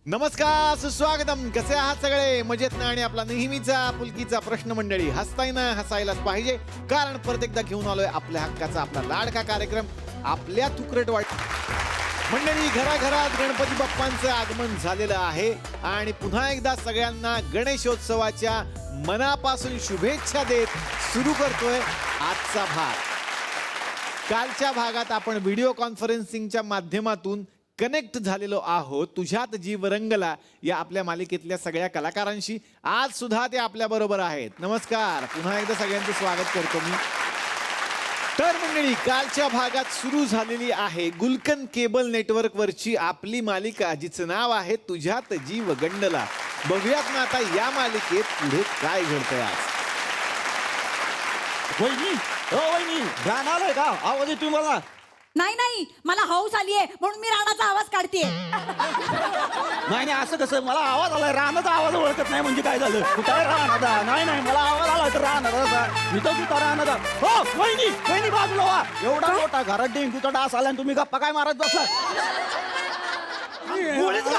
नमस्कार, सुस्वागतम. कसे आहात सगळे? मजेत ना? आणि आपला नेहमीचा पुलकीचा प्रश्न मंडळी, हसताय ना? हसायलाच पाहिजे, कारण परत एकदा घेऊन आलोय आपल्या हक्काचा आपला लाडका कार्यक्रम, आपल्या तुकरट वाट. मंडळी, घराघरात गणपती बाप्पांचं आगमन झालेलं आहे आणि पुन्हा एकदा सगळ्यांना गणेशोत्सवाच्या मनापासून शुभेच्छा देत सुरू करतोय आजचा भाग. कालच्या भागात आपण व्हिडिओ कॉन्फरन्सिंगच्या माध्यमातून कनेक्ट झालेलो आहोत तुझ्यात जीव रंगला या आपल्या मालिकेतल्या सगळ्या कलाकारांशी. आज सुद्धा ते आपल्या बरोबर आहेत. नमस्कार, पुन्हा एकदा सगळ्यांचं स्वागत करतो मी. तर मंडळी, कालच्या भागात सुरू झालेली आहे गुलकन केबल नेटवर्क वरची आपली मालिका, जिचं नाव आहे तुझ्यात जीव गंडला. बघूयात ना आता या मालिकेत पुढे काय घडतंय आज. वहिनी, वहिनी, गाणं आलंय का? आवाज येतोय मला. नाही नाही, मला हौस आलीये म्हणून मी राणाचा आवाज काढतेय. नाही नाही, असं कसं? मला आवाज आलाय, रानाचा आवाज ओळखत नाही म्हणजे काय झालं? कुठं आहे रानाचा? नाही नाही, मला आवाज आला तर रानाचा. मी तर कुठं रानाचा. हो वहिनी, वहिनी बाजूला व्हा. एवढा मोठा घरात डेंग्यूचा डास आला आणि तुम्ही गप्पा काय मारत बसला? गोळीच घाल.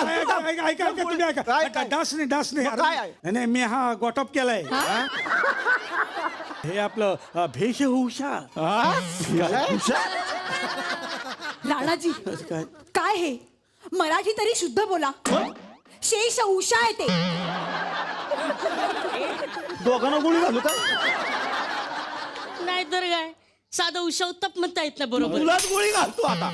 डास नाही मग काय आहे? नाही, मी हा गॉटअप केलाय. हे आपलं वेशभूषा. राणाजी, काय? काय हे? मराठी तरी शुद्ध बोला. शेष उषा आहे ते. दोघांना गोळी घालू का? नाही तर काय, साधं उषा उत्तप म्हणता येत ना. बरोबर, तुलाच गोळी घालतो आता.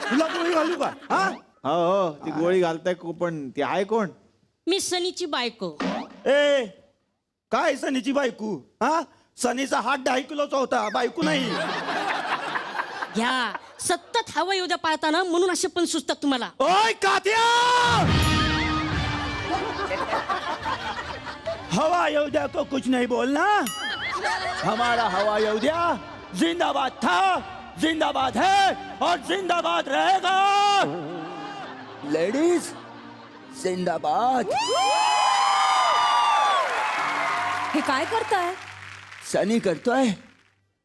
तुला गोळी घालू का? हा, हो, ती गोळी घालताय पण ती आहे कोण? मी सनीची बायको. ए काय सनीची बायको? हा, सनीचा हात 2.5 किलोचा होता, बायको नाही. घ्या, सतत हवा येऊ द्या पाळताना, म्हणून असे पण सुचतात तुम्हाला. ओय कात्या, हवा येऊ द्या को कुछ नहीं बोलना. हमारा हवा येऊ द्या जिंदाबाद था, जिंदाबाद है और जिंदाबाद रहेगा. लेडीज जिंदाबाद. हे काय करताय? सनी करतोय.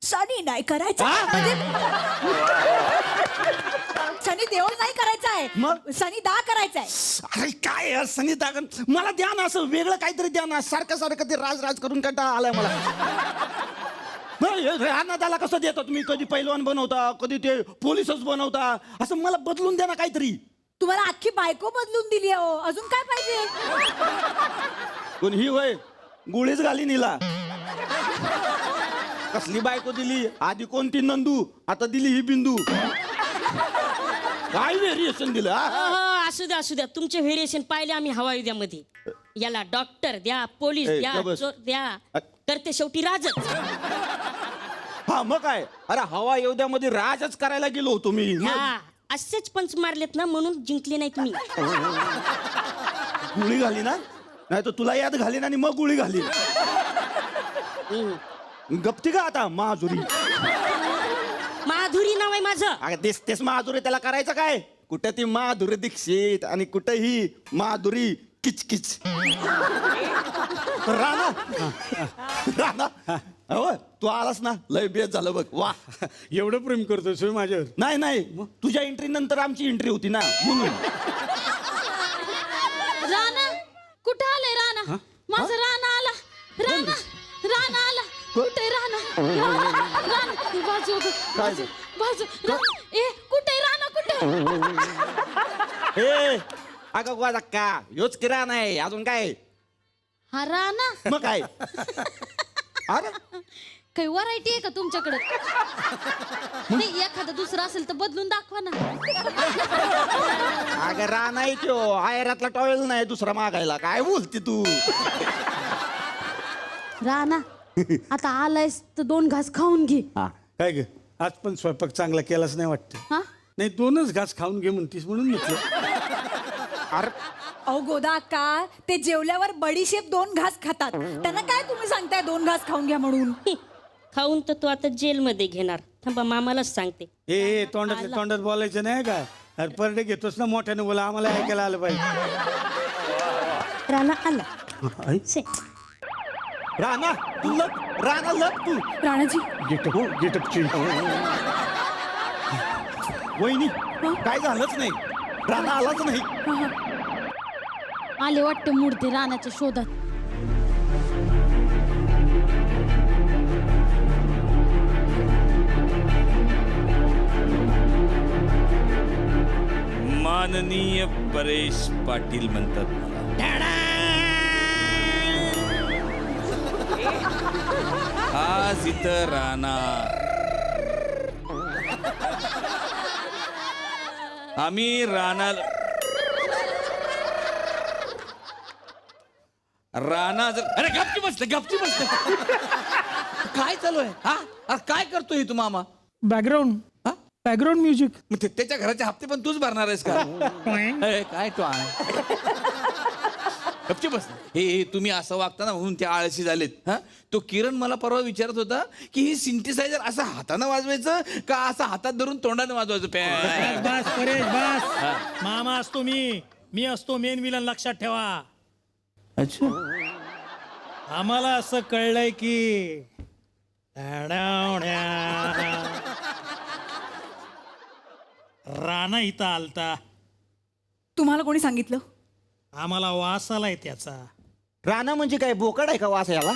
सनी नाही करायचं म्हणजे सनी देओल नाही करायचा आहे, मग? सनी दा करायचा आहे. अरे काय आहे, सनी दागन मला द्या ना, असं वेगळं काहीतरी द्या ना. सारखं सारखं ते राज करून कंटाळा आलाय मला. रानादाला कसं देता तुम्ही? कधी पैलवान बनवता, कधी ते पोलीसच बनवता. असं मला बदलून द्या ना काहीतरी. तुम्हाला अख्खी बायको बदलून दिली आहे हो, अजून काय पाहिजे? पण ही वय गुळीच घाली निला. कसली बायको दिली? आधी कोणती नंदू, आता दिली ही बिंदू. काय व्हेरिएशन दिलं? असू द्या असू द्या, तुमचे व्हेरिएशन पाहिले आम्ही हवा येऊ द्यामध्ये. याला डॉक्टर द्या, पोलीस ए, द्या, गबस. चोर द्या, तर ते शेवटी राजच. हा मग काय? अरे हवा येऊद्यामध्ये राजच करायला गेलो होतो मी. ह्या असेच पंच मारलेत ना, म्हणून जिंकले नाही तुम्ही. गुळी घाली ना, नाही तर तुला याद घालीन आणि मग गुळी घाली. गप्ती का आता माधुरी? माधुरी नाव आहे माझं. अगं तेच माधुरी, त्याला करायचं काय? कुठं ती माधुरी दीक्षित आणि कुठं ही माधुरी किचकिच. राणा, राणा, हो तू आलास ना, लय बेस झालं बघ. वा, एवढं प्रेम करतोय सोय माझ्यावर? नाही नाही, तुझ्या एंट्री नंतर आमची एंट्री होती ना, म्हणून. राणा कुठं आलंय? राणा, माझं राणा आला. राणा, राणा आला. कुठे राणा? राणा बाजू बाजू बाजू. ए कुठे राणा? कुठे? ए अगं वाजा का, ह्योच किरा नाही अजून काय? हा राणा. मग काय? अरे काही व्हरायटी आहे का तुमच्याकडे? नाही, एखादं दुसरं असेल तर बदलून दाखवा ना. अगं राणा आहे त्यो, आयरातला टॉवेल नाही दुसरा मागायला. काय बोलते तू? राणा, आता आलायस तर 2 घास खाऊन घे. काय ग, आज पण स्वयंपाक चांगला केलाच नाही वाटतं? हा, नाही, 2च घास खाऊन घे म्हणतीस म्हणून म्हटलं. अरे अहो गोदा अक्का, ते जेवल्यावर बडीशेप 2 घास खातात, त्यांना काय तुम्ही सांगताय 2 घास खाऊन घ्या म्हणून? खाऊन तर तू आता जेलमध्ये घेणार. थांबा, मामालाच सांगते. ए तोंडात बोलायचं नाही का? अरे परडे घेतोस ना मोठ्याने, बोला, आम्हाला ऐकायला आलं पाहिजे. राणा आला. राणा तू लप, राणा लप तू. Ranaji, getup change. वहिनी काय झालंच नाही. राणा आलाच नाही. आले वाटते मूर्ती रानाच्या शोधात. माननीय परेश पाटील म्हणतात मला. आज इथं राहणार आम्ही राहणार अरे गपची बसते काय चालू आहे हा? अरे काय करतोय तू मामा? बॅकग्राऊंड हा? Background music. मग त्याच्या घराचे हप्ते पण तूच भरणार आहेस का? ए, काय तो आहे? गपची बस. हे तुम्ही असं वागता ना म्हणून ते आळशी झालेत. हा, तो किरण मला परवा विचारत होता की ही सिंथेसायझर असं हातानं वाजवायचं का असं हातात धरून तोंडाने वाजवायचं? बस परेश बस. मामा असतो मी असतो मेन विलन, लक्षात ठेवा. अच्छा. आम्हाला असं कळलंय की राणा इथं आलता. तुम्हाला कोणी सांगितलं? आम्हाला वास आलाय त्याचा. राणा म्हणजे काय बोकड आहे का वास याला?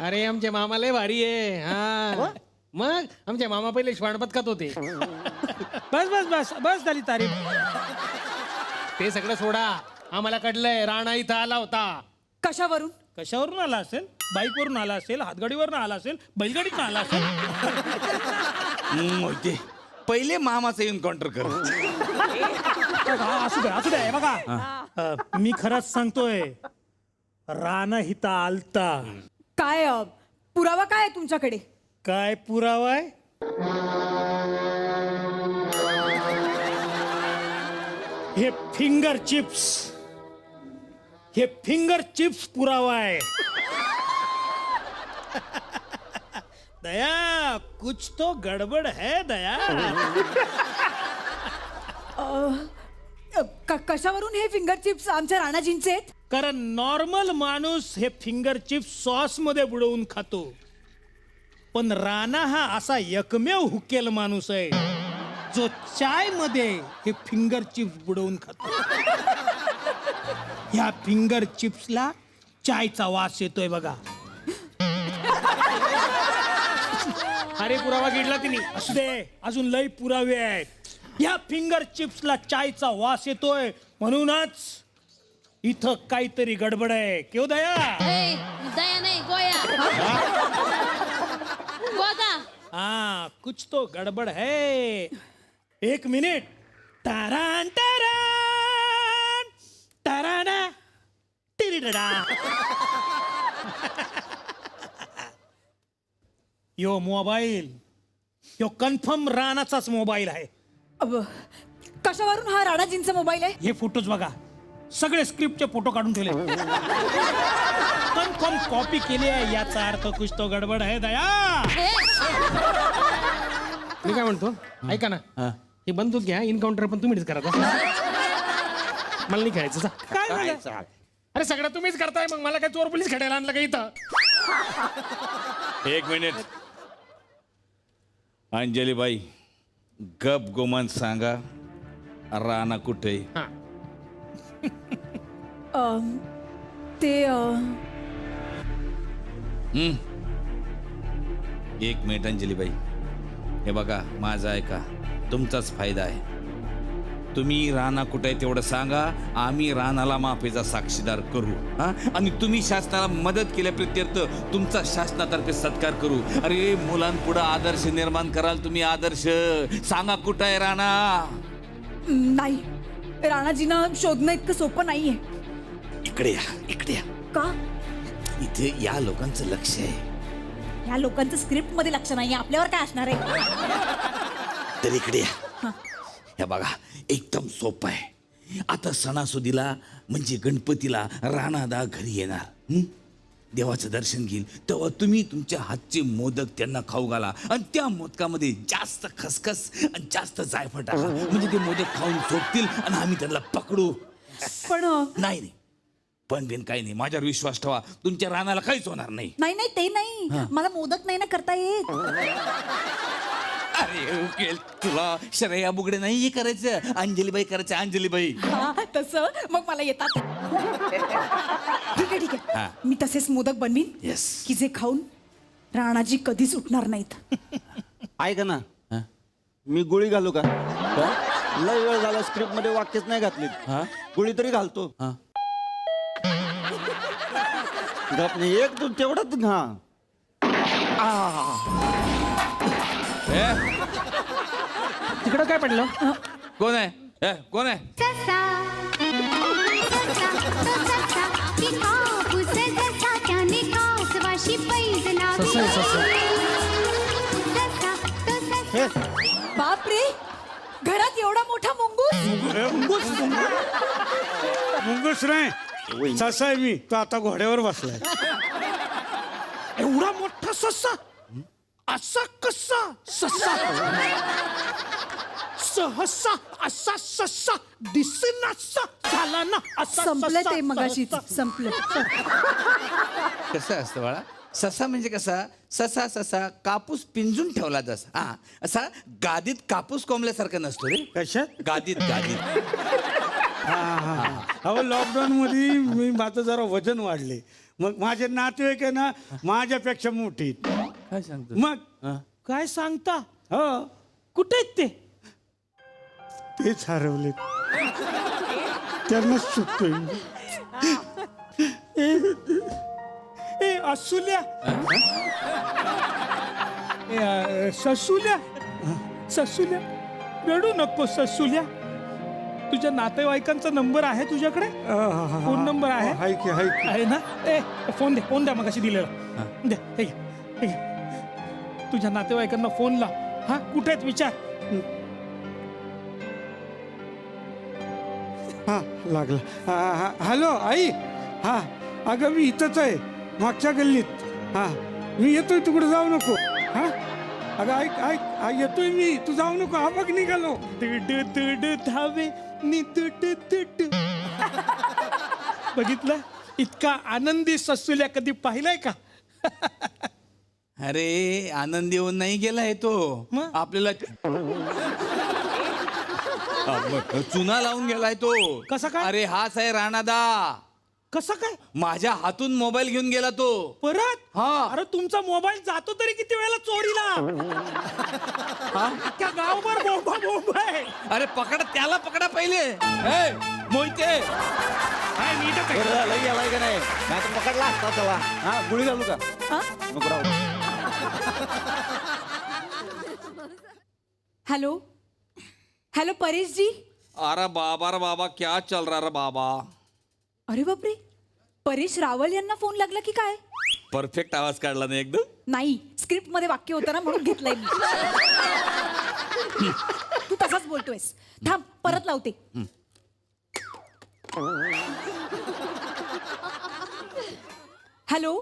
अरे आमचे मामा लय भारी आहे. हा मग आमचे मामा पहिले श्वानपत खात होते. बस बस बस बस झाली तारीफ. ते सगळं सोडा. आम्हाला कळलंय राणा इथं आला होता. कशावरून? कशावरून आला असेल? बाईकवरून आला असेल, हातगाडीवरून आला असेल, बैलगाडीतून आला असेल. ते पहिले मामाचं एन्काउंटर कर. असू द्या बघा. मी खरंच सांगतोय, राणा इथं आलता. काय पुरावा काय आहे तुमच्याकडे? काय पुरावा आहे? हे फिंगर चिप्स पुरावा आहे. दया कुछ तो गडबड है दया. कशावरून हे फिंगर चिप्स आमच्या राणाजींचे आहेत? कारण नॉर्मल माणूस हे फिंगर चिप्स सॉस मध्ये बुडवून खातो, पण राणा हा असा एकमेव हुकेल माणूस आहे जो चाय मध्ये हे फिंगर चिप्स बुडवून खातो. ह्या फिंगर चिप्सला चायचा वास येतोय बघा. अरे पुरावा गिडला तिने. असू दे, अजून लय पुरावे आहेत. ह्या फिंगर चिप्सला चायचा वास येतोय म्हणूनच इथं काहीतरी गडबड आहे. केव दया? ए, दया नाही गोया. गोदा. हाँ कुछ तो गड़बड़ है. एक मिनिट. टरान टरान टराना टिरिडा. यो मोबाईल यो कन्फर्म राणाचाच मोबाईल आहे. कशावरून हा राणाजींचा मोबाईल आहे? हे फोटोज बघा, सगळे स्क्रिप्टचे फोटो काढून ठेवले. कन्फर्म कॉपी केली आहे. याचा अर्थ कुछ तो गडबड आहे दया. मी काय म्हणतो, ऐका ना, हे बंदूक घ्या. एन्काउंटर पण तुम्हीच करा. मला नाही खेळायचं जा. काय झालं? अरे सगळं तुम्हीच करताय, मग मला काय चोर पोलीस खेळायला आणलं का इथं? एक मिनिट. अंजलीबाई गप गोमन सांगा, राणा कुठे? हा. ते एक मिनिट अंजलीबाई, हे बघा माझं ऐका, तुमचाच फायदा आहे. तुम्ही राणा कुठे आहे तेवढं सांगा, आम्ही राणाला माफीचा साक्षीदार करू. हा, आणि तुम्ही शासनाला मदत केल्याप्रित्यर्थ तुमचा शासनातर्फे सत्कार करू. अरे मुलांपुढे आदर्श निर्माण कराल तुम्ही. आदर्श सांगा कुठं आहे राणा? नाही, राणाजींना शोधणं इतकं सोपं नाहीये. इकडे या, इकडे या. का? इथे या लोकांचं लक्ष आहे. या लोकांचं स्क्रिप्ट मध्ये लक्ष नाहीये, आपल्यावर काय असणार आहे? तर इकडे या. हे बघा एकदम सोपं आहे. आता सणासुदीला म्हणजे गणपतीला राणादा घरी येणार. देवाचं दर्शन घेईल तेव्हा तुम्ही तुमच्या हातचे मोदक त्यांना खाऊ घाला आणि त्या मोदकामध्ये जास्त खसखस आणि जास्त जायफळ टाका. म्हणजे ते मोदक खाऊन झोपतील आणि आम्ही त्यांना पकडू. पण नाही पण बिन काही नाही, माझ्यावर विश्वास ठेवा. तुमच्या रानाला काहीच होणार नाही. नाही ते नाही, मला मोदक नाही ना करता येत. अरे उकेल तुला श्रेया बुगडे नाही करायचं, अंजलीबाई करायचं, अंजलीबाई. हा तसं मग मला येतात. ठीक आहे ठीक हा. आहे, मी तसेच मोदक बनवीन Yes. की जे खाऊन राणाजी कधीच उठणार नाहीत. ऐका ना, हा? मी गोळी घालू का? लय वेळ झाला स्क्रिप्ट मध्ये वाक्यच नाही घातली. गोळी तरी घालतो. हा. गप नाही, एक तू तेवढाच. हा तिकडं काय पडलं? कोण आहे? कोण आहे? ससा की कापूस जसा त्याने कासवाशी पैज लावली. ससा आहे, ससा. ससा तो ससा बापरे, घरात एवढा मोठा मुंगूस. मुंगूस नाही, ससा आहे मी. तो आता घोड्यावर बसलाय. एवढा मोठा ससा, असा कसा ससा? सहसा असा ससा दिसेनासा झाला ना असा संपलं ससा, ते मगाशीच सहसा. संपलं. कसं असतं बाळा? ससा म्हणजे कसा? ससा ससा कापूस पिंजून ठेवला जसा. हा, असा गादीत कापूस कोंबल्यासारखा नसतो रे. कशात? गादीत गादीत. अहो लॉकडाऊन मध्ये मी माझं जरा वजन वाढले. मग माझे नातेवाईक आहे ना माझ्यापेक्षा मोठी. काय सांगतो? मग काय सांगता? हो कुठे आहेत ते? तेच हरवले. त्यांनाच चुकतोय मी. ए असुल्या, ससुल्या, ससुल्या, रडू नको ससुल्या. तुझ्या नातेवाईकांचा नंबर आहे तुझ्याकडे? फोन नंबर आहे? हाय की हाय की. आहे ना? ए फोन दे, फोन द्या मगाशी दिलेला. द्या, हे घ्या, हे घ्या. तुझ्या नातेवाईकांना फोन लाव. हा, कुठे आहेत विचार. हा लागला. हॅलो आई. हा अगं मी इथंच आहे मागच्या गल्लीत. हा मी येतोय, तिकडे जाऊ नको. हा अगं ऐक ऐक येतोय मी, तू जाऊ नको. हा बघ निघालो. तुड धावे नि तुट. बघितलं? इतका आनंदी ससुल्या कधी पाहिलाय का? अरे आनंद येऊन नाही गेलाय तो. मग? आपल्याला चुना लावून गेलाय तो. कसा काय? अरे हाच आहे राणादा. कसं काय माझ्या हातून मोबाईल घेऊन गेला तो परत? हा. अरे तुमचा मोबाईल जातो तरी किती वेळेला चोरीला? त्या गावभर बोंबा बोंब आहे. अरे पकडा त्याला, पकडा पहिले. ए, मोहिते. काय नीटच आहे. बरं झालं गेलाय का नाही? नाही तर पकडला असता त्याला. हा गोळी घालू का? हा? नको राहू. हॅलो हॅलो परेश जी. अरे बाबा क्या चल रहा रे बाबा? अरे बापरे, परेश रावल यांना फोन लागला की काय? परफेक्ट आवाज काढला ना एकदम. नाही, स्क्रिप्ट मध्ये वाक्य होतं ना म्हणून घेतलंय मी. तू तसाच बोलतोयस. थांब, परत लावते. हॅलो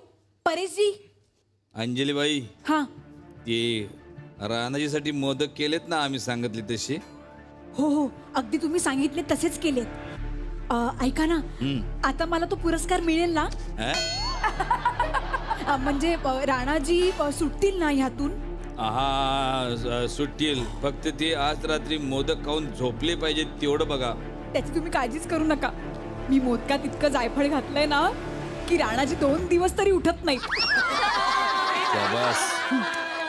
परेश जी. अंजलीबाई, हा ते राणाजीसाठी मोदक केलेत ना आम्ही सांगितले तसे? हो हो, अगदी तुम्ही सांगितले तसेच केलेत. ऐका ना, आता मला तो पुरस्कार मिळेल ना? म्हणजे राणाजी सुटतील ना ह्यातून? हा सुटतील. फक्त ते आज रात्री मोदक खाऊन झोपले पाहिजे तेवढं बघा. त्याची तुम्ही काळजीच करू नका. मी मोदकात इतकं जायफळ घातलंय ना की राणाजी 2 दिवस तरी उठत नाही.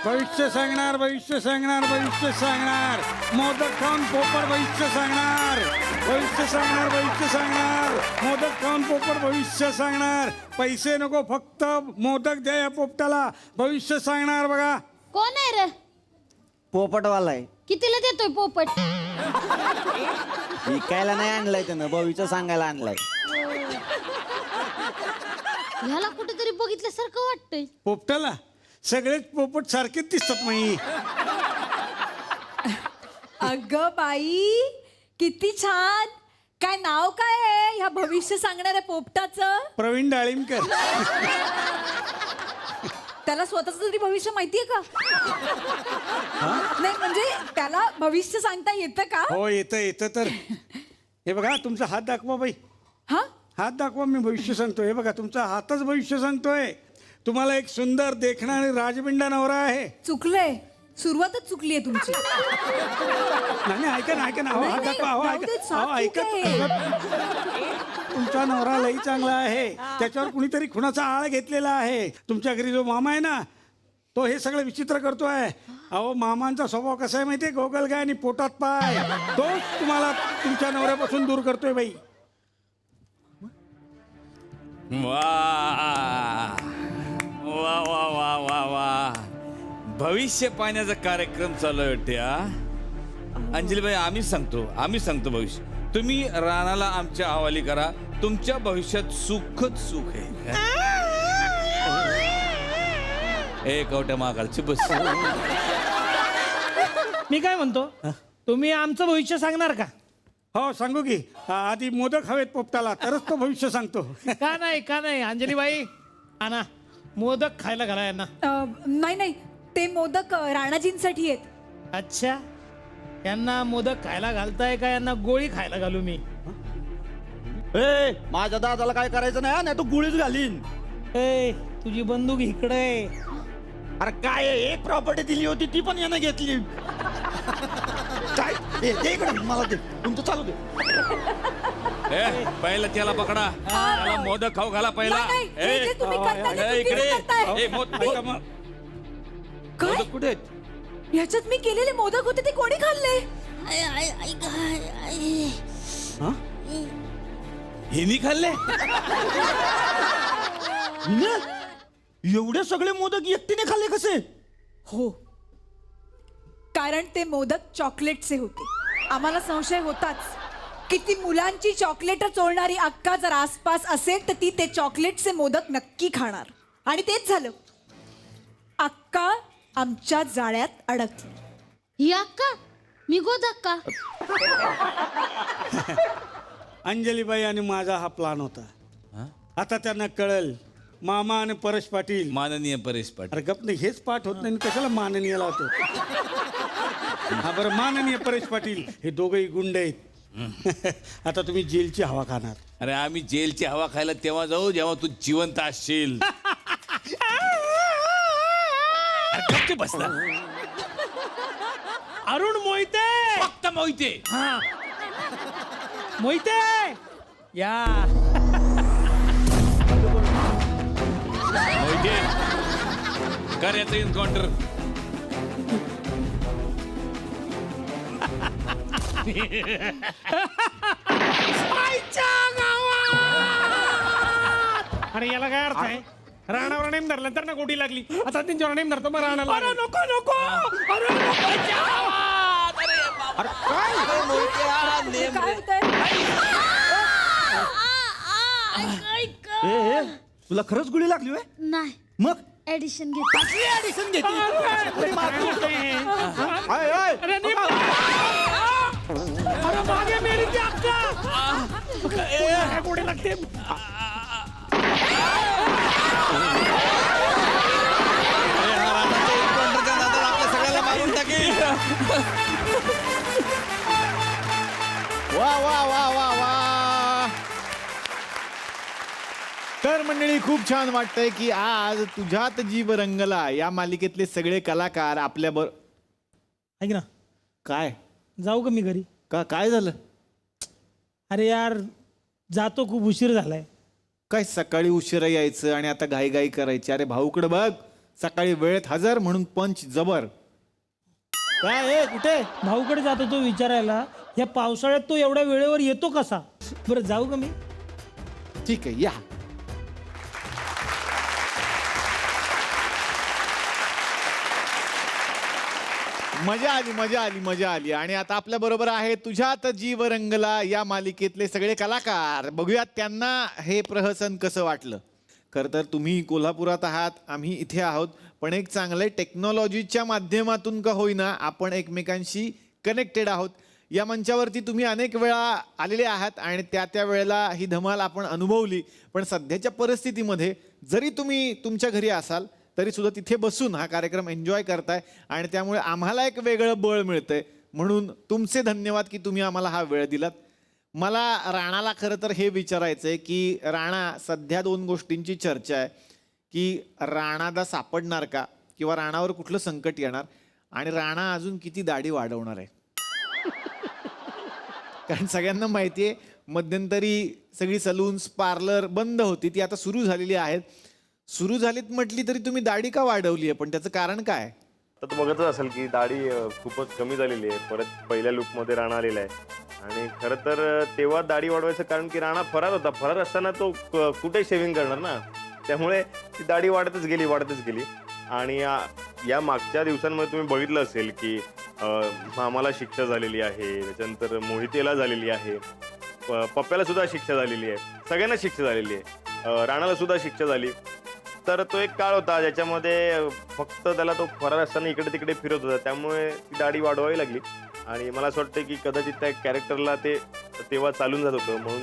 भविष्य सांगणार, भविष्य सांगणार, भविष्य सांगणार. मोदक खाऊन पोपट भविष्य सांगणार. भविष्य सांगणार, भविष्य सांगणार. मोदक खाऊन पोपट भविष्य सांगणार. पैसे नको, फक्त मोदक द्या या पोपटाला. भविष्य सांगणार बघा. कोण आहे रे? पोपटवाला आहे. कितीला देतोय पोपट? विकायला नाही आणलाय त्यानं, भविष्य सांगायला आणलाय. ह्याला कुठेतरी बघितल्यासारखं वाटतंय. पोपटाला सगळेच पोपट सारखेच दिसतात. नाही अगं बाई, किती छान. काय नाव काय आहे ह्या भविष्य सांगणाऱ्या पोपटाचं? प्रवीण डाळिंबकर. त्याला स्वतःच तरी भविष्य माहितीये का? नाही म्हणजे त्याला भविष्य सांगता येतं का? हो येतं येतं. तर हे बघा, तुमचा हात दाखवा बाई. हा, हात दाखवा, मी भविष्य सांगतोय. हे बघा, तुमचा हातच भविष्य सांगतोय. तुम्हाला एक सुंदर देखणा आणि राजबिंडा नवरा आहे. चुकलंय. सुरुवातच चुकली आहे तुमची. नाही ऐका ना ऐका ना अहो, हात नाही, दाखवा अहो, जाऊ ऐका दे, साफ अहो, ऐका चूक आहे. तुमचा नवरा लई चांगला आहे. त्याच्यावर कुणीतरी खुणाचा आळ घेतलेला आहे. तुमच्या घरी जो मामा आहे ना तो हे सगळं विचित्र करतोय. अहो मामांचा स्वभाव कसा आहे माहितीये, गोगलगाय आणि पोटात पाय. तोच तुम्हाला तुमच्या नवऱ्यापासून दूर करतोय बाई. वा वा वा वा वा वा भविष्य पाहण्याचा कार्यक्रम चालू आहे वाटते. अंजलीबाई आम्ही सांगतो भविष्य. तुम्ही रानाला आमच्या हवाली करा. तुमच्या भविष्यात सुखच सुख आहे. ए कवट्या महाकालची बस. मी काय म्हणतो, तुम्ही आमचं भविष्य सांगणार का? हो सांगू की. आधी मोदक हवेत पोपटाला तरच तो भविष्य सांगतो. का नाही अंजलीबाई आणा मोदक खायला घाला यांना. नाही ते मोदक राणाजींसाठी आहेत. अच्छा, यांना मोदक खायला घालताय का यांना गोळी खायला घालू मी? ए माझ्या दादाला काय करायचं नाही तू गुळीच घालीन. ए तुझी बंदूक इकडे आहे. अरे काय आहे, एक प्रॉपर्टी दिली होती ती पण यानं घेतली. काय दे इकडे मला दे. तुमचं चालू दे. ए पहिला त्याला पकडा. त्याला मोदक खाऊ घाला पहिला. नाही, हे जे तुम्ही करताय ते ए, चुकीचं करताय. इकडे ए, मोदक काय कुठे आहेत? ह्याच्यात मी केलेले मोदक होते ते कोणी खाल्ले? हिनी खाल्ले? एवढे सगळे मोदक एकटीने खाल्ले कसे? हो, कारण ते मोदक चॉकलेटचे होते. आम्हाला संशय होताच की ती मुलांची चॉकलेट चोळणारी अक्का जर आसपास असेल तर ती ते चॉकलेटचे मोदक नक्की खाणार. आणि तेच झालं. अक्का आमच्या जाळ्यात अडकली. ही अक्का मी गोदक्का. अंजलीबाई आणि माझा हा प्लान होता. आता त्यांना कळल. मामा आणि परेश पाटील. माननीय परेश पाटील. अरे गप नाही, हेच पाठ होत नाही कशाला माननीय लावतो. हा बरं माननीय परेश पाटील हे दोघंही गुंड आहेत. आता तुम्ही जेलची हवा खाणार. अरे आम्ही जेलची हवा खायला तेव्हा जाऊ जेव्हा तू जिवंत असशील. बसला अरुण मोहिते. फक्त मोहिते. हा मोहिते या. मोहिते कर याचं एन्काउंटर. अरे याला काय अर्थ आहे? राणावर नेम धरला तर ना गोटी लागली. आता त्यांच्यावर नेम धरतो मग राणाला. अरे नको अरे काय होतंय? ए तुला खरंच गुळी लागली होय? नाही मग ऍडिशन घेत. ऍडिशन घेतली. अरे मागे मेरी ती अक्का गोडी लागते. सगळ्याला मारून टाकेल. वा वा वा वा वा. तर मंडळी खूप छान वाटतंय की आज तुझ्यात जीव रंगला या मालिकेतले सगळे कलाकार आपल्या ऐक ना, काय जाऊ का मी घरी? का काय झालं? अरे यार जातो, खूप उशीर झालाय. काय सकाळी उशिरा यायचं आणि आता घाई करायची? अरे भाऊकडे बघ, सकाळी वेळेत हजर म्हणून पंच जबर. काय आहे कुठे? भाऊकडे जातो तो विचारायला, या पावसाळ्यात तो एवढ्या वेळेवर येतो कसा? बरं जाऊ का मी? ठीक आहे या. मजा आली. आणि आता आपल्या बरोबर आहे तुझ्यात जीव रंगला या मालिकेतले सगळे कलाकार. बघूयात त्यांना हे प्रहसन कसं वाटलं. खरं तर तुम्ही कोल्हापुरात आहात, आम्ही इथे आहोत, पण एक चांगले टेक्नॉलॉजीच्या माध्यमातून का होईना आपण एकमेकांशी कनेक्टेड आहोत. या मंचावरती तुम्ही अनेक वेळा आलेले आहात आणि त्या वेळेला ही धमाल आपण अनुभवली. पण सध्याच्या परिस्थितीमध्ये जरी तुम्ही तुमच्या घरी असाल तरी सुद्धा तिथे बसून हा कार्यक्रम एन्जॉय करताय आणि त्यामुळे आम्हाला एक वेगळं बळ मिळतंय. म्हणून तुमचे धन्यवाद की तुम्ही आम्हाला हा वेळ दिलात. मला राणाला खरं तर हे विचारायचं आहे की राणा, सध्या दोन गोष्टींची चर्चा आहे की राणादा सापडणार का किंवा राणावर कुठलं संकट येणार. आणि राणा अजून किती दाढी वाढवणार आहे. कारण सगळ्यांना माहितीये मध्यंतरी सगळी सलून्स पार्लर बंद होती, ती आता सुरू झालेली आहेत. सुरू झालीत म्हटली तरी तुम्ही दाढी का वाढवली आहे, पण त्याचं कारण काय? तर तू बघतच असेल की दाढी खूपच कमी झालेली आहे. परत पहिल्या लुकमध्ये राणा आलेला आहे. आणि खरं तर तेव्हा दाढी वाढवायचं कारण की राणा फरार होता. फरार असताना तो कुठे शेविंग करणार ना, त्यामुळे ती दाढी वाढतच गेली. आणि या मागच्या दिवसांमध्ये तुम्ही बघितलं असेल की मामाला शिक्षा झालेली आहे, त्याच्यानंतर मोहितेला झालेली आहे, पप्प्याला सुद्धा शिक्षा झालेली आहे, सगळ्यांना शिक्षा झालेली आहे, राणाला सुद्धा शिक्षा झाली. तर तो एक काळ होता ज्याच्यामध्ये फक्त त्याला तो फरार असताना इकडे तिकडे फिरत होता, त्यामुळे ती दाढी वाढवावी लागली. आणि मला असं वाटतं की कदाचित त्या कॅरेक्टरला ते तेव्हा चालून जात होतं, म्हणून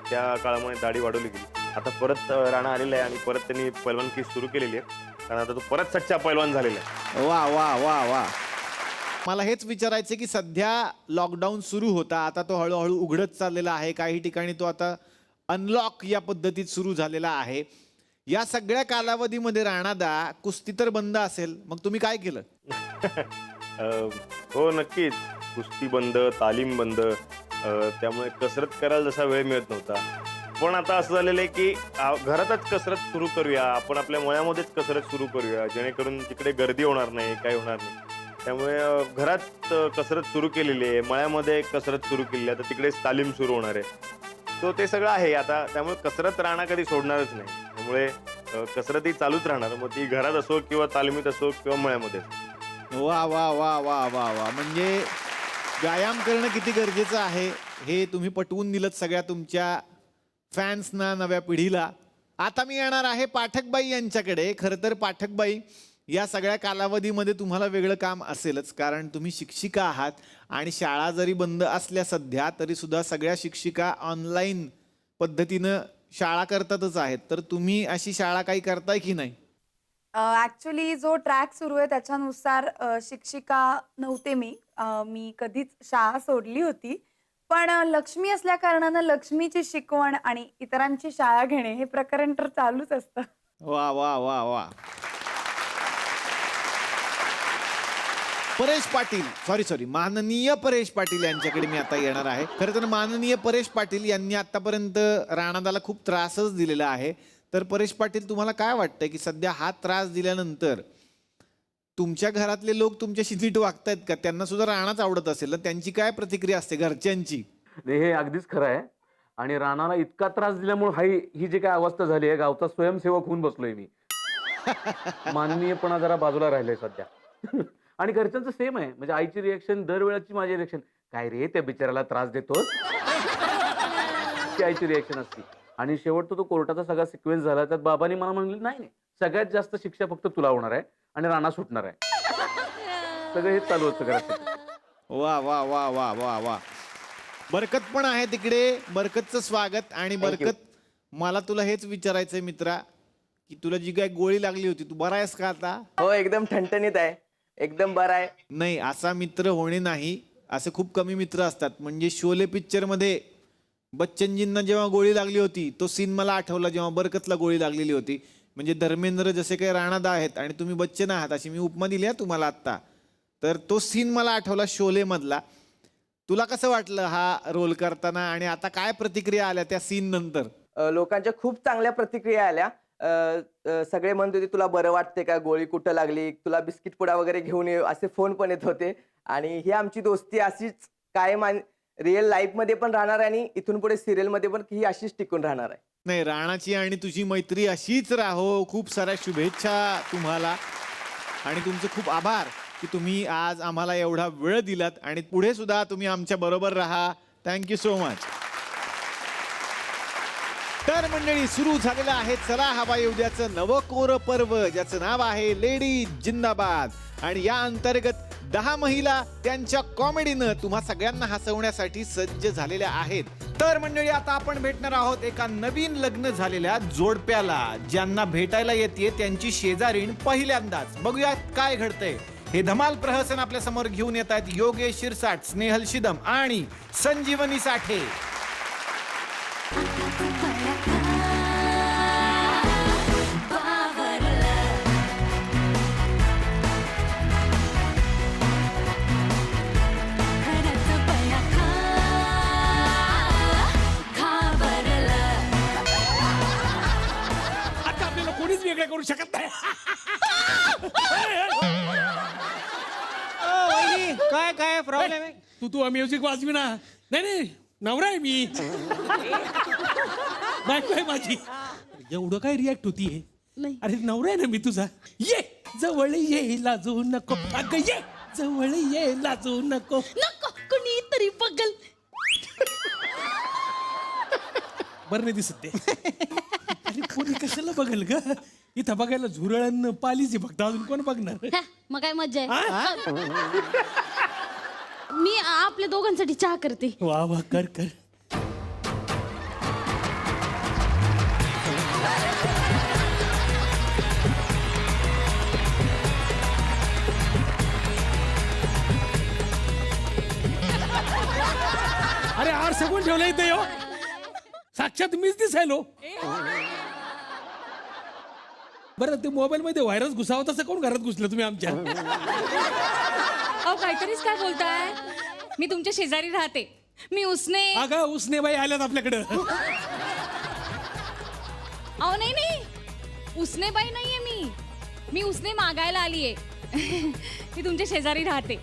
त्या काळामध्ये दाढी वाढवली गेली. आता परत राणा आलेला आहे आणि परत त्यांनी पैलवानकी सुरू केलेली आहे, कारण आता तो परत सच्चा पैलवान झालेला आहे. वा वा वा वा. मला हेच विचारायचं की सध्या लॉकडाऊन सुरू होता, आता तो हळूहळू उघडत चाललेला आहे. काही ठिकाणी तो आता अनलॉक या पद्धतीत सुरू झालेला आहे. या सगळ्या कालावधीमध्ये राणादा कुस्ती तर बंद असेल, मग तुम्ही काय केलं? हो नक्कीच, कुस्ती बंद, तालीम बंद, त्यामुळे कसरत करायला जसा वेळ मिळत नव्हता. पण आता असं झालेलं आहे की घरातच कसरत सुरू करूया, आपण आपल्या मळ्यामध्येच कसरत सुरू करूया, जेणेकरून तिकडे गर्दी होणार नाही, काय होणार नाही. त्यामुळे घरात कसरत सुरू केलेली आहे, मळ्यामध्ये कसरत सुरू केलेली आहे, आता तिकडेच तालीम सुरू होणार आहे. तो ते सगळं आहे आता, त्यामुळे कसरत राणा कधी सोडणारच नाही. त्यामुळे कसरत ही चालूच राहणार, मग ती घरात असो किंवा तालमीत असो किंवा मळ्यामध्ये असो. वा वा वा वा वा वा. म्हणजे व्यायाम करणं किती गरजेचं आहे हे तुम्ही पटवून दिलं सगळ्या तुमच्या फॅन्सना, नव्या पिढीला. आता मी येणार आहे पाठकबाई यांच्याकडे. खरं तर पाठकबाई, या सगळ्या कालावधीमध्ये तुम्हाला वेगळं काम असेलच, कारण तुम्ही शिक्षिका आहात आणि शाळा जरी बंद असल्या सध्या तरी सुद्धा सगळ्या शिक्षिका ऑनलाईन पद्धतीनं शाळा करतातच आहेत. तर तुम्ही अशी शाळा काही करताय की नाही? ऍक्च्युली जो ट्रॅक सुरू आहे त्याच्यानुसार शिक्षिका नव्हते मी कधीच शाळा सोडली होती. पण लक्ष्मी असल्या कारणानं लक्ष्मीची शिकवण आणि इतरांची शाळा घेणे हे प्रकरण तर चालूच असतं. वा वा वा वा. परेश पाटील, सॉरी माननीय परेश पाटील यांच्याकडे मी आता येणार आहे. खरं तर माननीय परेश पाटील यांनी आतापर्यंत राणादाला खूप त्रासच दिलेला आहे. तर परेश पाटील, तुम्हाला काय वाटतंय की सध्या हा त्रास दिल्यानंतर तुमच्या घरातले लोक तुमच्याशी नीट वागतायत का? त्यांना सुद्धा राणाच आवडत असेल ना, त्यांची काय प्रतिक्रिया असते घरच्यांची? हे अगदीच खरं आहे. आणि राणाला इतका त्रास दिल्यामुळे ही जी काय अवस्था झाली आहे, गावचा स्वयंसेवक होऊन बसलोय मी. माननीयपणा जरा बाजूला राहिलाय सध्या. आणि घरच्यांचं सेम आहे, म्हणजे आईची रिएक्शन दरवेळेची माझी रिएक्शन, काय रे त्या बिचाराला त्रास देतोस, ती आईची रिएक्शन असते. आणि शेवटचा तो कोर्टाचा सगळा सिक्वेन्स झाला, त्यात बाबांनी मला म्हणले नाही सगळ्यात जास्त शिक्षा फक्त तुला होणार आहे आणि राणा सुटणार आहे. सगळं हेच चालू होतं घरात. वा वा वा वा वा वा. बरकत पण आहे तिकडे, बरकतचं स्वागत. आणि बरकत, मला तुला हेच विचारायचंय मित्रा की तुला जी काय गोळी लागली होती, तू बरा आहेस का आता? हो, एकदम ठणठणीत आहे, एकदम बरा आहे. नाही, असा मित्र होणे नाही, असे खूप कमी मित्र असतात. म्हणजे शोले पिक्चर मध्ये बच्चनजींना जेव्हा गोळी लागली होती, तो सीन मला आठवला जेव्हा बरकतला गोळी लागलेली होती. म्हणजे धर्मेंद्र जसे काही राणादा आहेत आणि तुम्ही बच्चन आहात, अशी मी उपमा दिली आहे तुम्हाला आत्ता. तर तो सीन मला आठवला शोले मधला. तुला कसं वाटलं हा रोल करताना, आणि आता काय प्रतिक्रिया आल्या त्या सीन नंतर? लोकांच्या खूप चांगल्या प्रतिक्रिया आल्या. सगळे म्हणत होते तुला बरं वाटते का, गोळी कुठं लागली, तुला बिस्किट पुडा वगैरे घेऊन ये, असे फोन पण येत होते. आणि ही आमची दोस्ती अशीच कायम रिअल लाईफ मध्ये पण राहणार आणि इथून पुढे सिरियल मध्ये पण ही अशीच टिकून राहणार आहे. नाही, राणाची आणि तुझी मैत्री अशीच राहो. खूप साऱ्या शुभेच्छा तुम्हाला आणि तुमचे खूप आभार की तुम्ही आज आम्हाला एवढा वेळ दिलात आणि पुढे सुद्धा तुम्ही आमच्या बरोबर राहा. Thank you so much. तर मंडळी, सुरू झालेलं आहे चला हवा येऊ द्याचं नवकोर पर्व, ज्याचं नाव आहे लेडीज जिंदाबाद. आणि या अंतर्गत 10 महिला त्यांच्या कॉमेडीनं तुम्हा सगळ्यांना हसवण्यासाठी सज्ज झालेल्या आहेत. तर मंडळी, आता आपण भेटणार आहोत एका नवीन लग्न झालेल्या जोडप्याला, ज्यांना भेटायला येते त्यांची शेजारीण पहिल्यांदाच. बघूया काय घडतंय. हे धमाल प्रहसन आपल्या समोर घेऊन येत आहेत योगेश शिरसाट, स्नेहल शिदम आणि संजीवनी साठे. करू शकत नाही. काय काय प्रॉब्लेम आहे? तू म्युझिक वाजवी ना. नाही नवरा आहे मी. बायको आहे माझी. एवढं काय रिॲक्ट होतीये? नाही. अरे नवरा आहे ना मी तुझा. ये जवळ ये लाजू नको. अगं ये जवळ ये लाजू नको. नको कुणी तरी बघल. बरं नाही दिसत ते. अरे कोणी कशाला बघल ग? इथं बघायला झुरळण पालीची फक्त, अजून कोण बघणार? हा, मग काय मज्जा आहे. मी आपल्या दोघांसाठी चहा करते. वा वा कर कर. अरे आरसा कोण ठेवला इथे यो? साक्षात मीच दिसायलो. बरं ते मोबाईल मध्ये व्हायरस घुसावं तसं कोण घरात घुसलं तुम्ही आमच्या? अहो काहीतरीच काय बोलताय. मी तुमच्या शेजारी राहते. मी उसने. अगं उसने बाई आल्यात आपल्याकडं. अहो नाही उसने बाई नाहीये मी उसने मागायला आलीये. मी तुमच्या शेजारी राहते.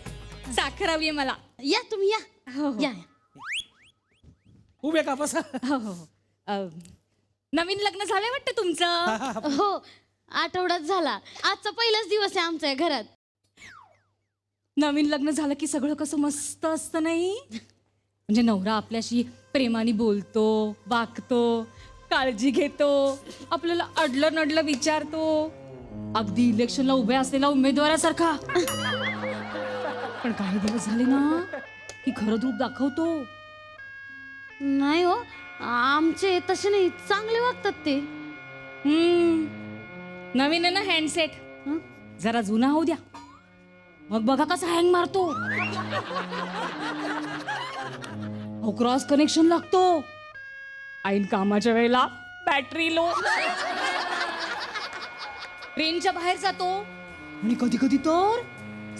साखर हवीये मला. या तुम्ही या. हो या उभे का बसा. हो नवीन लग्न झालंय वाटतं तुमचं. हो आठवड्यात झाला. आजचा पहिलाच दिवस आहे आमच्या घरात. नवीन लग्न झालं की सगळं कसं मस्त असतं नाही. म्हणजे नवरा आपल्याशी प्रेमाने बोलतो, वागतो, काळजी घेतो, आपल्याला अडलं नडलं विचारतो, अगदी इलेक्शनला उभ्या असलेला उमेदवारासारखा. पण काही दिवस झाले ना की खरं रूप दाखवतो. नाही हो आमचे तसे नाही, चांगले वागतात ते. नवीन आहे ना हँडसेट, जरा जुना होऊ द्या, मग बघा कसा हँग मारतो. क्रॉस कनेक्शन लागतो, ऐन कामाच्या वेळेला बॅटरी लो, रेंजच्या बाहेर जातो आणि कधी कधी तर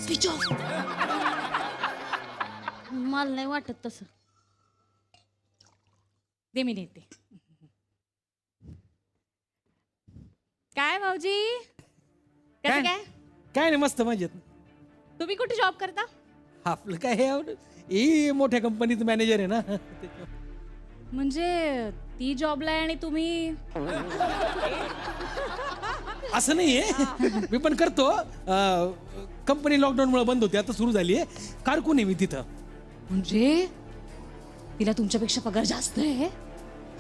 स्विच ऑफ. मला नाही वाटत तसं. दे मी देते. काय भाऊजी काय? काय काय नाही मस्त मजेत. तुम्ही कुठे जॉब करता? आपलं काय हे मोठ्या कंपनीत मॅनेजर आहे ना. म्हणजे ती जॉबला आहे आणि तुम्ही असं नाहीये, मी पण करतो. कंपनी लॉकडाऊन मुळे बंद होती, आता सुरू झाली आहे. कारकून आहे मी तिथं. म्हणजे तिला तुमच्यापेक्षा पगार जास्त आहे?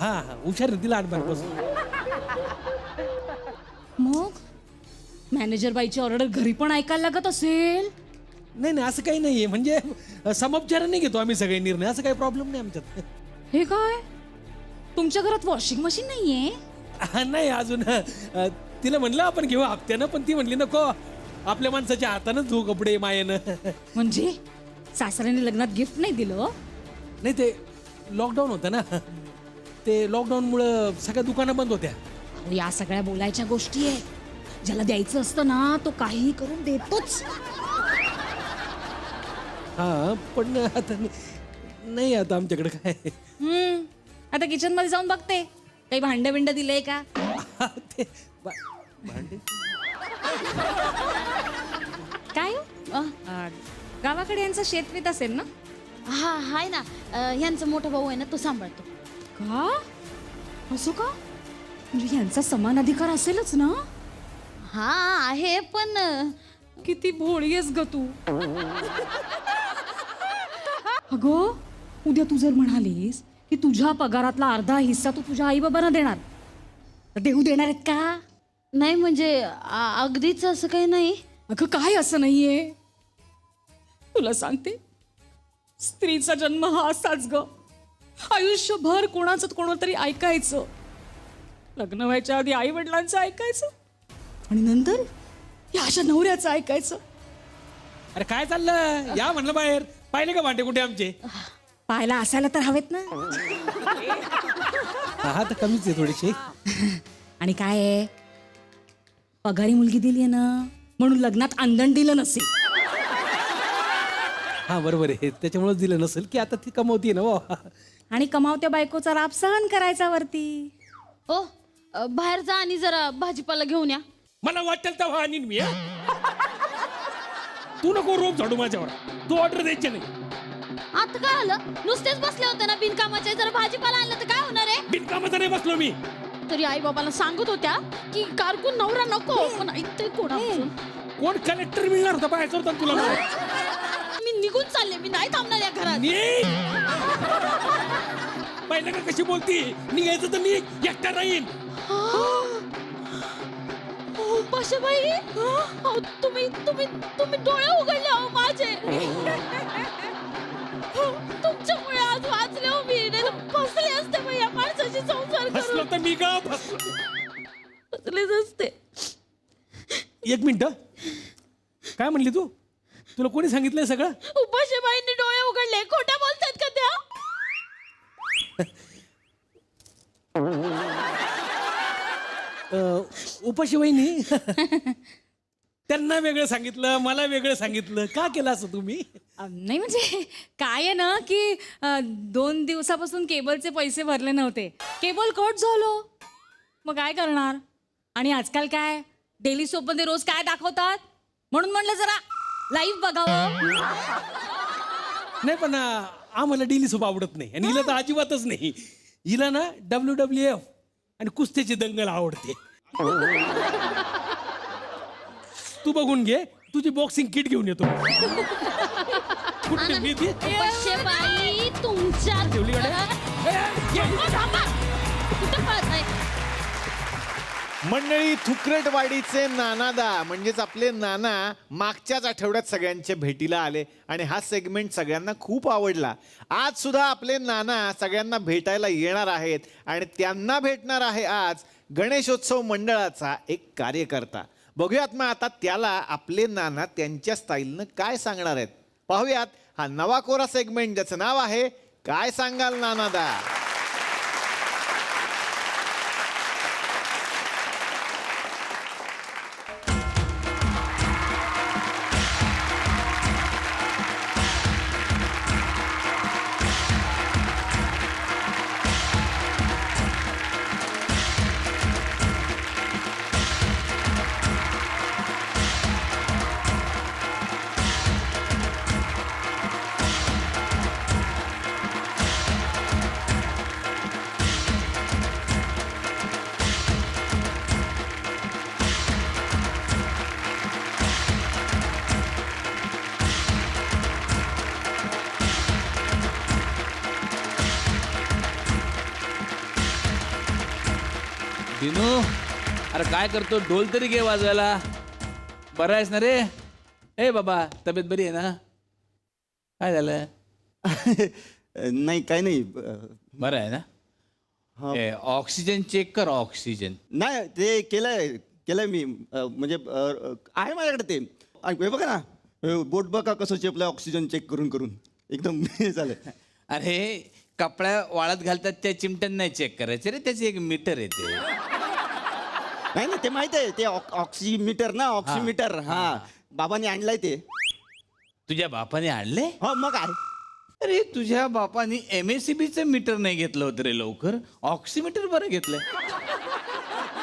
हा हुशार आहे, तिला 8 पासून. मग मॅनेजर बाईची ऑर्डर घरी पण ऐकायला लागत असेल? नाही असं काही नाहीये, म्हणजे समोपचाराने घेतो आम्ही सगळे निर्णय, असं काही प्रॉब्लेम नाही आमच्यात. हे काय, तुमच्या घरात वॉशिंग मशीन नाहीये? नाही अजून. तिला म्हणलं आपण घेऊ हप्त्यानं, पण ती म्हणली नको, आपल्या माणसाच्या हातानं धुऊ कपडे मायेनं. म्हणजे सासऱ्याने लग्नात गिफ्ट नाही दिलं? नाही ते लॉकडाऊन होतं ना, ते लॉकडाऊन मुळे सगळ्या दुकानं बंद होत्या. या सगळ्या बोलायच्या गोष्टी आहेत. ज्याला द्यायचं असतं ना तो काहीही करून देतोच. हा पण आता नाही, आता आमच्याकडे काय. आता किचन मध्ये जाऊन बघते काही भांड बिंड दिलंय का. ते भांडे काय गावाकडे यांचं शेतवीत असेल ना? हा हाय ना, ह्यांचा मोठा भाऊ आहे ना, तो सांभाळतो. का असं का? म्हणजे यांचा समान अधिकार असेलच ना? हा आहे, पण किती भोळी आहेस ग तू. अगं उद्या तू जर म्हणालीस की तुझ्या पगारातला अर्धा हिस्सा तू तुझ्या आई बाबांना देणार, तर देऊ देणार आहेत का? नाही म्हणजे अगदीच असं काही नाही. अगं काय असं नाहीये, तुला सांगते, स्त्रीचा जन्म हा असाच ग. आयुष्यभर कोणाचं कोणातरी ऐकायचं, लग्न व्हायच्या आधी आई वडिलांचं ऐकायचं आणि नंतर या अशा नवऱ्याचं ऐकायचं. अरे काय चाललं, या म्हणलं बाहेर. पाहिले का भांडे कुठे आमचे? पाहायला असायला तर हवेत ना. हा तर कमीच आहे थोडीशी. आणि काय आहे, पगारी मुलगी दिली आहे ना म्हणून लग्नात आंदण दिलं नसेल. हा बरोबर आहे, त्याच्यामुळेच दिलं नसेल की आता ती कमवतीये ना. आणि कमावत्या बायकोचा राब सहन करायचा वरती. ओ बाहेर जा आणि जरा भाजीपाला घेऊन या. मला वाटेल तेव्हा आणीन मी हा? तू नको रोप झाडू माझ्यावर. तू ऑर्डर द्यायची नाही. आता काय आलं? नुसतेच बसले होते ना बिनकामाचे. जर भाजीपाला आणलं तर काय होणार आहे? बिनकामाचा नाही बसलो मी. तरी आई बाबाला सांगत होत्या की कारकून नवरा नको. पण ऐकतोय कोण आमचं? कोण कलेक्टर मिळणार होता पाहायचं होता तुला. मी निघून चालले. मी नाही थांबणार या घरात. पहिलं का कशी बोलती. निघायचं तर निघ. एकटा राहीन. पाशाबाई तुम्ही तुम्ही तुम्ही डोळे उघडले हो माझे. तुमच्यामुळे आज वाचले हो मी. नाही फसले असते मग या माणसाशी संसार फसलो तर मी का फसलो. फसलेच असते. एक मिनिट. काय म्हणली तू. तुला कोणी सांगितलंय सगळं. उपाशीबाईंनी डोळे उघडले. खोट्या बोलतात का त्या. उपाशी वहिनी त्यांना वेगळं सांगितलं मला वेगळं सांगितलं. का केलं असं तुम्ही. नाही म्हणजे काय आहे ना की 2 दिवसापासून केबलचे पैसे भरले नव्हते. केबल कट झालो. मग काय करणार. आणि आजकाल काय डेली सोपमध्ये रोज काय दाखवतात. म्हणून म्हणलं जरा लाईव्ह बघावं. नाही पण आम्हाला डेली सोप आवडत नाही. आणि हिला तर अजिबातच नाही. हिला ना WWF आणि कुस्त्याची दंगल आवडते. तू बघून घे. तुझी बॉक्सिंग किट घेऊन येतो. कुठे मी ती. उपाशीबाई तुमच्या कुठे पळताय. मंडळी थुकरटवाडीचे नानादा म्हणजेच आपले नाना मागच्याच आठवड्यात सगळ्यांच्या भेटीला आले आणि हा सेगमेंट सगळ्यांना खूप आवडला. आज सुद्धा आपले नाना सगळ्यांना भेटायला येणार आहेत आणि त्यांना भेटणार आहे आज गणेशोत्सव मंडळाचा एक कार्यकर्ता. बघूयात मग आता त्याला आपले नाना त्यांच्या स्टाईलनं काय सांगणार आहेत. पाहूयात हा नवा कोरा सेगमेंट ज्याचं नाव आहे काय सांगाल नानादा. दिनू अरे काय करतो. ढोल तरी घे वाजवायला. बरं आहेस ना रे. ए बाबा तब्येत बरी आहे ना. काय झालं. नाही काय नाही. बरं आहे ना. ऑक्सिजन चेक कर. ऑक्सिजन नाही ते केलंय मी. म्हणजे आहे माझ्याकडे ते. हे बघा ना बोट बघा कसं चेपलं ऑक्सिजन चेक करून करून एकदम झालं. अरे कपड्या वाळत घालतात त्या चिमट्यां नाही चेक करायचे रे. त्याचे एक मीटर येते. नाही ना ते माहित आहे ते ऑक्सिमीटर ना. ऑक्सिमीटर. हा बाबांनी आणलाय ते. तुझ्या बापाने आणले. हो मग आहे. अरे तुझ्या बापाने MACBचं मीटर नाही घेतलं होतं रे लवकर. ऑक्सिमीटर बरं घेतलंय.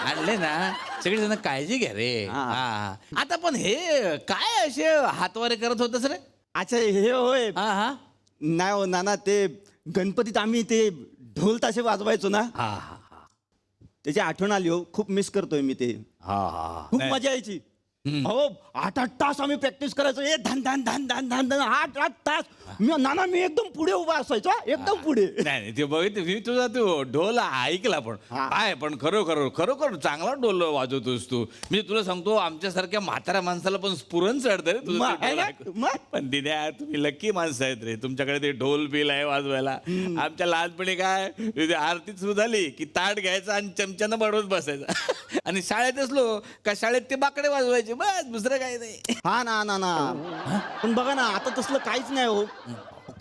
आणले ना. सगळे जण काळजी घ्या रे. हा आता पण हे काय असे हातवारे करत होतस रे. अच्छा हे होय. हा हा नाही हो नाना ते गणपतीत आम्ही ते ढोल ताशे वाजवायचो ना. हा हा त्याची आठवण आली हो. खूप मिस करतोय मी ते. हा खूप मजा यायची. हो 8-8 तास आम्ही प्रॅक्टिस करायचो. धन धन धन धन धन धन 8-8 तास. मी एकदम पुढे उभा असायचो. एकदम पुढे. नाही ते बघितलं मी तुझा तो ढोल ऐकला पण काय पण खरोखर चांगला ढोल वाजवतोस तू. म्हणजे तुला सांगतो आमच्यासारख्या म्हाताऱ्या माणसाला पण स्फुरण चढतं रे तुझं. पण दिद्या तुम्ही लक्की माणसं आहेत रे. तुमच्याकडे ते ढोल बिल आहे वाजवायला. आमच्या लहानपणी काय आरती सुरू झाली की ताट घ्यायचा आणि चमच्यानं बडवत बसायचा. आणि शाळेत असलो का शाळेत ते बाकडे वाजवायचे. बस दुसरं काही नाही. हा ना पण बघा ना आता तसलं काहीच नाही हो.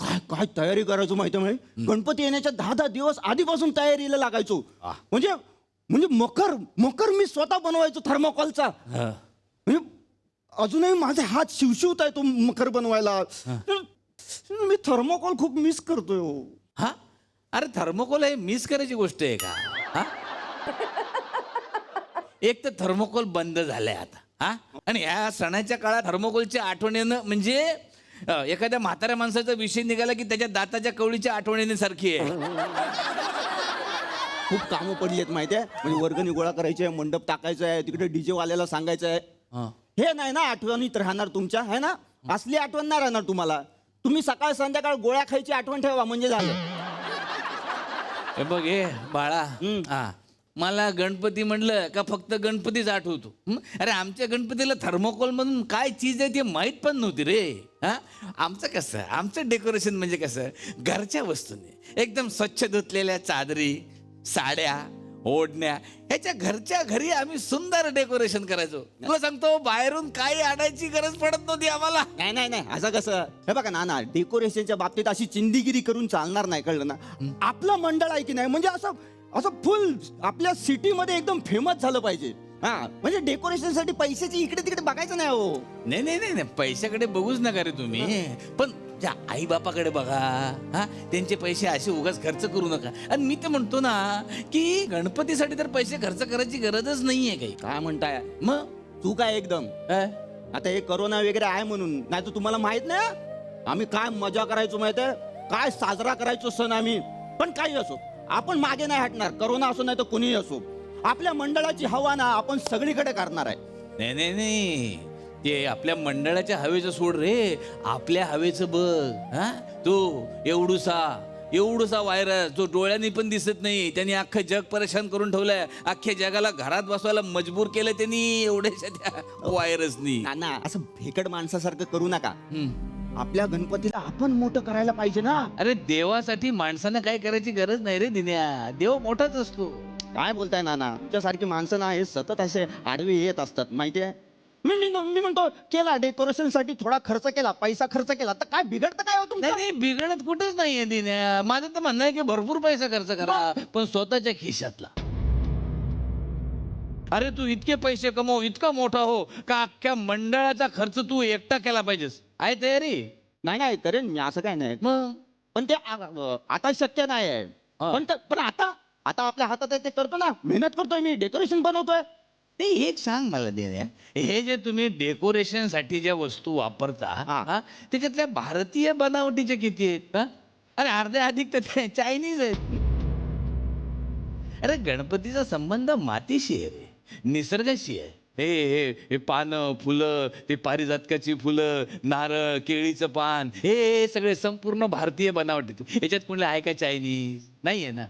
काय काय तयारी करायचो माहिती आहे. गणपती येण्याच्या 10 दिवस आधीपासून तयारीला लागायचो. म्हणजे मकर मी स्वतः बनवायचो थर्मोकॉलचा. म्हणजे अजूनही माझे हात शिवशिवत आहे तो मकर बनवायला. मी थर्मोकॉल खूप मिस करतोय हो. हा अरे थर्मोकॉल हे मिस करायची गोष्ट आहे का. एक तर थर्मोकोल बंद झालंय आता हा, आणि ह्या सणाच्या काळात थर्मोकोलच्या आठवणीनं म्हणजे एखाद्या म्हाताऱ्या माणसाचा विषय निघाला की त्याच्या दाताच्या कवळीच्या आठवणीने सारखी आहे. खूप कामं पडली आहेत माहिती आहे, म्हणजे वर्गणी गोळा करायची आहे, मंडप टाकायचं आहे, तिकडे डीजे वाल्याला सांगायचं आहे. हे नाही ना आठवणीत राहणार तुमच्या, है ना? असली आठवण नाही राहणार तुम्हाला. तुम्ही सकाळ संध्याकाळ गोळ्या खायची आठवण ठेवा म्हणजे झालं. हे बघ हे बाळा, हा मला गणपती म्हणलं का फक्त गणपतीच आठवतो. अरे आमच्या गणपतीला थर्मोकोल म्हणून काय चीज आहे ते माहीत पण नव्हती रे. हा, आमचं कसं, आमचं डेकोरेशन म्हणजे कसं, घरच्या वस्तूने एकदम स्वच्छ धुतलेल्या चादरी, साड्या, ओढण्या, ह्याच्या घरच्या घरी आम्ही सुंदर डेकोरेशन करायचो. तुला सांगतो बाहेरून काही आणायची गरज पडत नव्हती आम्हाला. नाही नाही नाही, असं कसं, हे बघा ना, डेकोरेशनच्या बाबतीत अशी चिंदीगिरी करून चालणार नाही, कळलं ना? आपलं मंडळ आहे की नाही, म्हणजे असं असं फुल आपल्या सिटीमध्ये एकदम फेमस झालं पाहिजे. हा, म्हणजे डेकोरेशनसाठी पैशाची इकडे तिकडे बघायचं नाही. हो नाही नाही नाही, पैशाकडे बघूच नका रे तुम्ही, पण त्या आई बापाकडे बघा. हा, त्यांचे पैसे असे उगाच खर्च करू नका. आणि मी तर म्हणतो ना की गणपतीसाठी तर पैसे खर्च करायची गरजच नाहीये काही. काय म्हणताय मग? तू काय एकदम आता हे करोना वगैरे आहे म्हणून, नाही तर तुम्हाला माहित नाही आम्ही काय मजा करायचो माहित आहे, काय साजरा करायचो सण आम्ही. पण काही असो, आपण मागे नाही हटणार, करोना असो नाही तर कोणीही असो. आपल्या मंडळाची हवा ना आपण सगळीकडे करणार आहे. नाही नाही नाही, ते आपल्या मंडळाच्या हवेचं सोड रे, आपल्या हवेचं बघ. हा, तो एवढूसा व्हायरस जो डोळ्यांनी पण दिसत नाही, त्यांनी अख्खं जग परेशान करून ठेवलंय. अख्ख्या जगाला घरात बसवायला मजबूर केलं त्यांनी एवढ्याशा त्या व्हायरसनी. ना असं भेकड माणसासारखं करू नका. आपल्या गणपतीला आपण मोठं करायला पाहिजे ना. अरे देवासाठी माणसानं काय करायची गरज नाही रे दिन्या, देव मोठाच असतो. काय बोलताय नाना, तुमच्यासारखी माणसं ना हे सतत असे आडवे येत असतात माहितीये. मी म्हणतो केला डेकोरेशन साठी थोडा खर्च केला, पैसा खर्च केला तर काय बिघडतं काय हो तुमचं? नाही बिघडत कुठेच नाहीये दिन्या. माझं तर म्हणणं आहे की भरपूर पैसा खर्च करा, पण स्वतःच्या खिशातला. अरे तू इतके पैसे कमव, इतका मोठा हो का अख्ख्या मंडळाचा खर्च तू एकटा केला पाहिजेस. आहे तयारी? नाही करेन मी, असं काय नाही. पण ते आता शक्य नाही आहे. पण आता आपल्या हातात आहे ते करतो ना, मेहनत करतोय मी, डेकोरेशन बनवतोय. ते एक सांग मला देण्या, हे जे तुम्ही डेकोरेशन साठी ज्या वस्तू वापरता त्याच्यातल्या भारतीय बनावटीच्या किती आहेत? अरे अर्ध्या अधिक तर चायनीज आहेत. अरे गणपतीचा संबंध मातीशी आहे, निसर्गाशी आहे. हे पानं, फुलं, ते पारिजातकाची फुलं, नारळ, केळीचं पान, हे सगळे संपूर्ण भारतीय बनावट. याच्यात कुठलं आहे का चायनीज? नाहीये ना.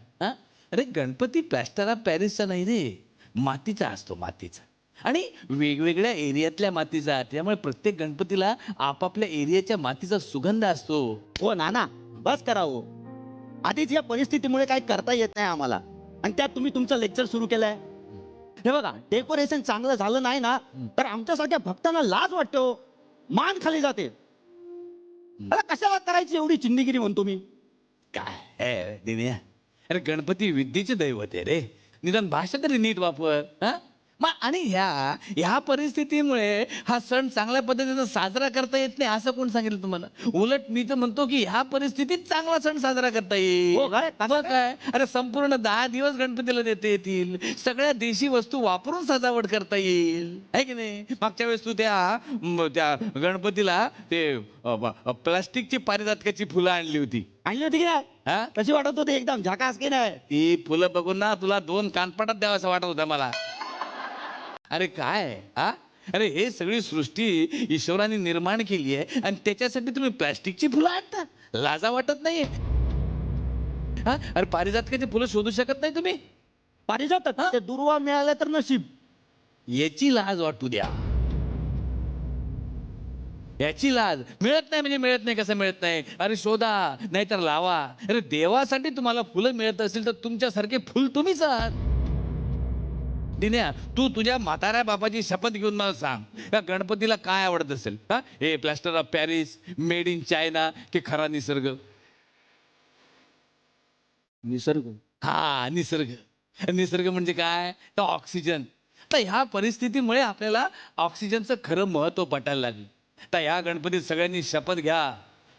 अरे गणपती प्लॅस्टर ऑफ पॅरिसचा नाही रे, मातीचा असतो, मातीचा. आणि वेगवेगळ्या एरियातल्या मातीचा. त्यामुळे प्रत्येक गणपतीला आपापल्या एरियाच्या मातीचा सुगंध असतो. हो नाना, बस करा हो. आधीच या परिस्थितीमुळे काही करता येत नाही आम्हाला, आणि त्यात तुम्ही तुमचं लेक्चर सुरू केलंय. हे बघा, डेकोरेशन चांगलं झालं नाही ना तर आमच्यासारख्या भक्तांना लाज वाटते हो, मान खाली जाते. कशाला करायची एवढी चिंदीगिरी म्हणतो मी. काय दिन्या, अरे गणपती विद्येचे दैवत आहे रे, निदान भाषा तरी नीट वापर. आणि ह्या परिस्थितीमुळे हा सण चांगल्या पद्धतीने साजरा करता येत नाही असं कोण सांगितलं तुम्हाला? उलट मी तर म्हणतो की ह्या परिस्थितीत चांगला सण साजरा करता येईल. काय अरे संपूर्ण 10 दिवस गणपतीला देता येतील, सगळ्या देशी वस्तू वापरून सजावट करता येईल, आहे की नाही? मागच्या वेळेस तू त्या गणपतीला ते प्लास्टिकची पारिजातकाची फुलं आणली होती की नाही? कशी वाटत होती? एकदम झकास की नाही? ती फुलं बघून ना तुला 2 कानपाटात द्यावं असं वाटत होतं मला. अरे काय अरे हे सगळी सृष्टी ईश्वराने निर्माण केली आहे आणि त्याच्यासाठी तुम्ही प्लास्टिकची फुलं आणता? लाजा वाटत नाही? अरे पारिजातकाची फुलं शोधू शकत नाही तुम्ही? पारिजातक ते दुर्वा मिळाल्या तर नशीब. याची लाज वाटू द्या, याची लाज. मिळत नाही म्हणजे मिळत नाही, कसं मिळत नाही? अरे शोधा, नाहीतर लावा. अरे देवासाठी तुम्हाला फुलं मिळत असेल तर तुमच्यासारखे फुल तुम्हीच आहात. दिन्या, तू तुझ्या म्हाताऱ्या बापाची शपथ घेऊन मला सांग, या गणपतीला काय आवडत असेल? हे plaster of Paris, made in China, की खरा निसर्ग? निसर्ग. निसर्ग. निसर्ग म्हणजे काय? तर ऑक्सिजन. तर ह्या परिस्थितीमुळे आपल्याला ऑक्सिजनचं खरं महत्व पटायला लागलं. तर ह्या गणपतीत सगळ्यांनी शपथ घ्या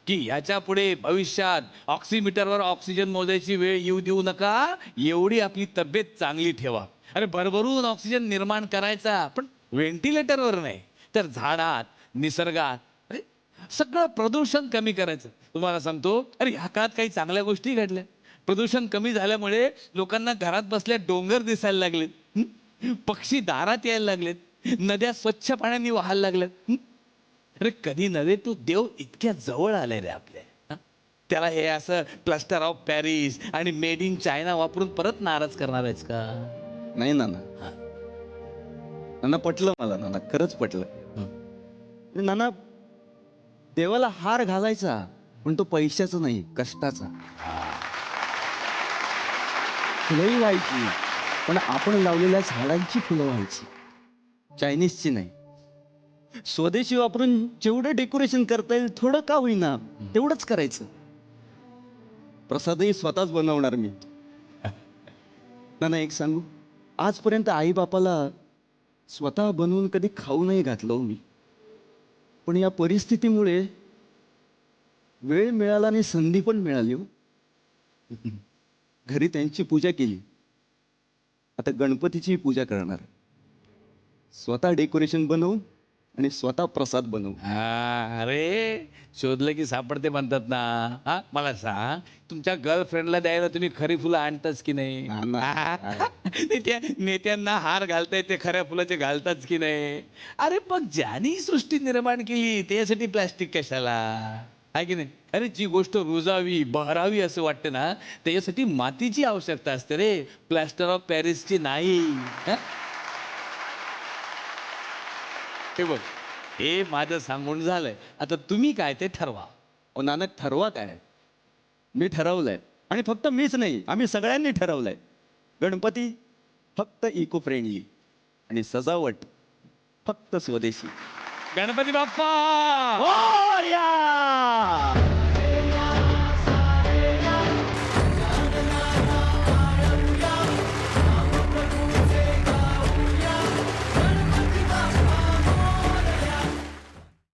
की याच्या पुढे भविष्यात ऑक्सिमीटरवर ऑक्सिजन मोजायची वेळ येऊ देऊ नका, एवढी आपली तब्येत चांगली ठेवा. अरे भरभरून ऑक्सिजन निर्माण करायचा, पण व्हेंटिलेटरवर नाही, तर झाडात, निसर्गात. अरे सगळं प्रदूषण कमी करायचं. तुम्हाला सांगतो, अरे ह्या काळात काही चांगल्या गोष्टी घडल्या. प्रदूषण कमी झाल्यामुळे लोकांना घरात बसल्या डोंगर दिसायला लागलेत, पक्षी दारात यायला लागलेत, नद्या स्वच्छ पाण्याने वाहायला लागल्यात. अरे कधी नव्हे तू देव इतक्या जवळ आले रे आपल्या. त्याला हे असं प्लास्टर ऑफ पॅरिस आणि मेड इन चायना वापरून परत नाराज करणार आहेस का? नाही नाना, नाना पटलं मला, नाना खरंच पटलं. नाना देवाला हार घालायचा, पण तो पैशाचा नाही, कष्टाचा. फुलंही व्हायची, पण आपण लावलेल्या झाडांची फुलं व्हायची, चायनीजची नाही. स्वदेशी वापरून जेवढं डेकोरेशन करता येईल थोडं का होईना तेवढंच करायचं. प्रसादही स्वतःच बनवणार मी. नाना एक सांगू, आजपर्यंत आई बापाला स्वतः बनवून कधी खाऊ नाही घातलं मी. पण या परिस्थितीमुळे वेळ मिळाला आणि संधी पण मिळाली हो. घरी त्यांची पूजा केली, आता गणपतीची पूजा करणार. स्वतः डेकोरेशन बनवून आणि स्वतः प्रसाद बनवू. अरे शोधलं की सापडते म्हणतात ना. हा मला सांग, तुमच्या गर्लफ्रेंडला द्यायला तुम्ही खरी फुलं आणताच की नाही? त्या नेत्यांना हार घालताय ते खऱ्या फुलाचे घालताच की नाही? अरे पण ज्यांनी सृष्टी निर्माण केली त्यासाठी प्लास्टिक कशाला, आहे की नाही? अरे जी गोष्ट रुजावी बहरावी असं वाटतं ना, त्याच्यासाठी मातीची आवश्यकता असते रे, प्लास्टर ऑफ पॅरिसची नाही. हे बघ, हे माझं सांगून झालंय, आता तुम्ही काय ते ठरवा. नाना ठरवा काय? मी ठरवलंय, आणि फक्त मीच नाही, आम्ही सगळ्यांनी ठरवलंय. गणपती फक्त इको फ्रेंडली आणि सजावट फक्त स्वदेशी. गणपती बाप्पा मोरया!